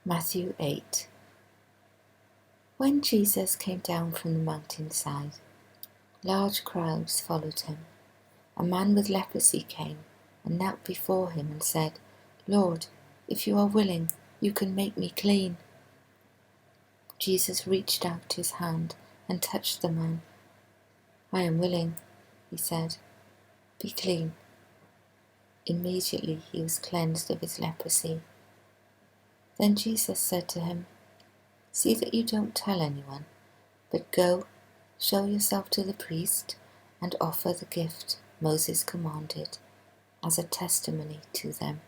Matthew 8. When Jesus came down from the mountainside, large crowds followed him. A man with leprosy came and knelt before him and said, "Lord, if you are willing, you can make me clean." Jesus reached out his hand and touched the man. "I am willing," he said. "Be clean." Immediately he was cleansed of his leprosy. Then Jesus said to him, "See that you don't tell anyone, but go, show yourself to the priest, and offer the gift Moses commanded as a testimony to them."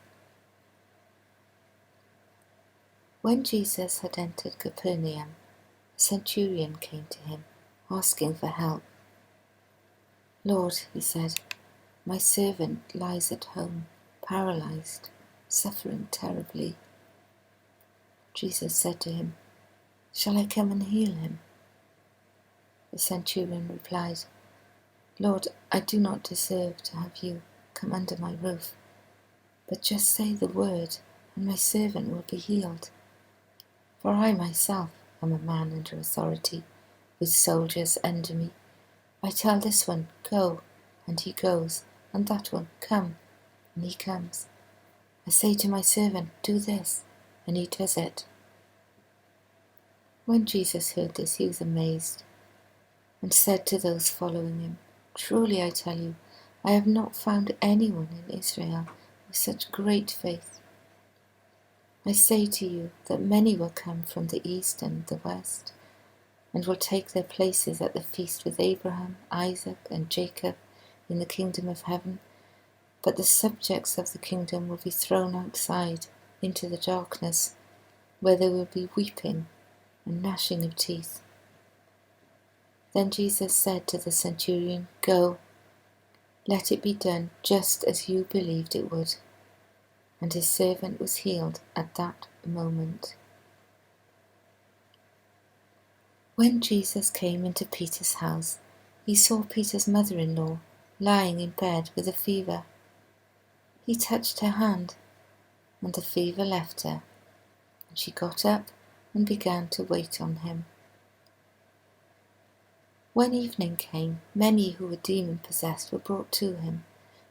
When Jesus had entered Capernaum, a centurion came to him, asking for help. "Lord," he said, "my servant lies at home, paralyzed, suffering terribly." Jesus said to him, "Shall I come and heal him?" The centurion replied, "Lord, I do not deserve to have you come under my roof, but just say the word, and my servant will be healed. For I myself am a man under authority, with soldiers under me. I tell this one, 'Go,' and he goes, and that one, 'Come,' and he comes. I say to my servant, 'Do this,' and he does it." When Jesus heard this, he was amazed, and said to those following him, "Truly I tell you, I have not found anyone in Israel with such great faith. I say to you that many will come from the east and the west, and will take their places at the feast with Abraham, Isaac, and Jacob in the kingdom of heaven, but the subjects of the kingdom will be thrown outside into the darkness, where there will be weeping and gnashing of teeth." Then Jesus said to the centurion, "Go, let it be done just as you believed it would." And his servant was healed at that moment. When Jesus came into Peter's house, he saw Peter's mother-in-law lying in bed with a fever. He touched her hand, and the fever left her, and she got up and began to wait on him. When evening came, many who were demon-possessed were brought to him,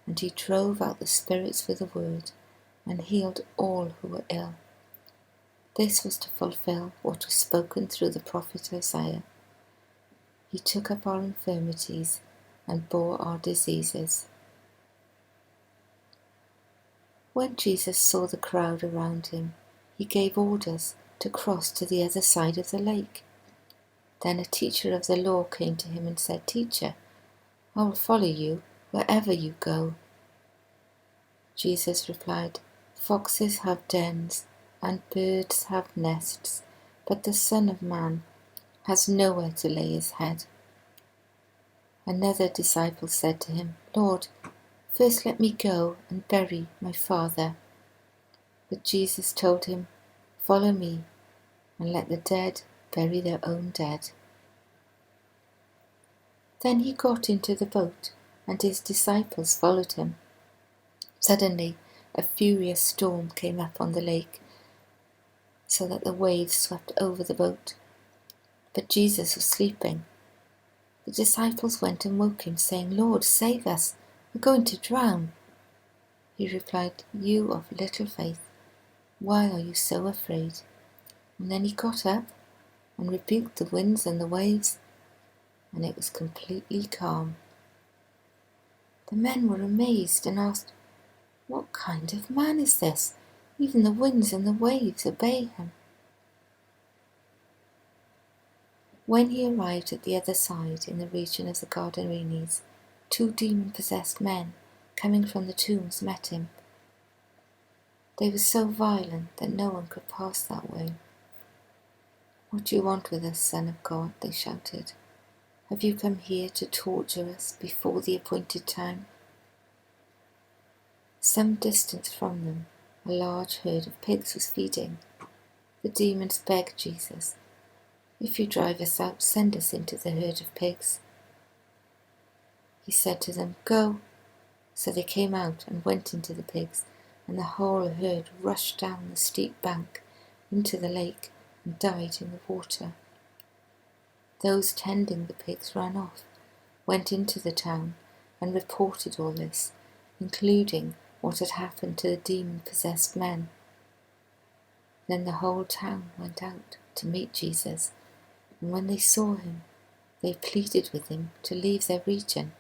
and he drove out the spirits with a word, and healed all who were ill. This was to fulfill what was spoken through the prophet Isaiah. He took up our infirmities and bore our diseases. When Jesus saw the crowd around him, he gave orders to cross to the other side of the lake. Then a teacher of the law came to him and said, "Teacher, I will follow you wherever you go." Jesus replied, "Foxes have dens, and birds have nests, but the Son of Man has nowhere to lay his head." Another disciple said to him, "Lord, first let me go and bury my father." But Jesus told him, "Follow me, and let the dead bury their own dead." Then he got into the boat, and his disciples followed him. Suddenly, a furious storm came up on the lake, so that the waves swept over the boat. But Jesus was sleeping. The disciples went and woke him, saying, "Lord, save us, we're going to drown." He replied, "You of little faith, why are you so afraid?" And then he got up and rebuked the winds and the waves, and it was completely calm. The men were amazed and asked, "What kind of man is this? Even the winds and the waves obey him." When he arrived at the other side, in the region of the Gadarenes, 2 demon-possessed men coming from the tombs met him. They were so violent that no one could pass that way. "What do you want with us, Son of God?" they shouted. "Have you come here to torture us before the appointed time?" Some distance from them, a large herd of pigs was feeding. The demons begged Jesus, "If you drive us out, send us into the herd of pigs." He said to them, "Go." So they came out and went into the pigs, and the whole herd rushed down the steep bank into the lake and died in the water. Those tending the pigs ran off, went into the town, and reported all this, including what had happened to the demon-possessed men. Then the whole town went out to meet Jesus, and when they saw him, they pleaded with him to leave their region.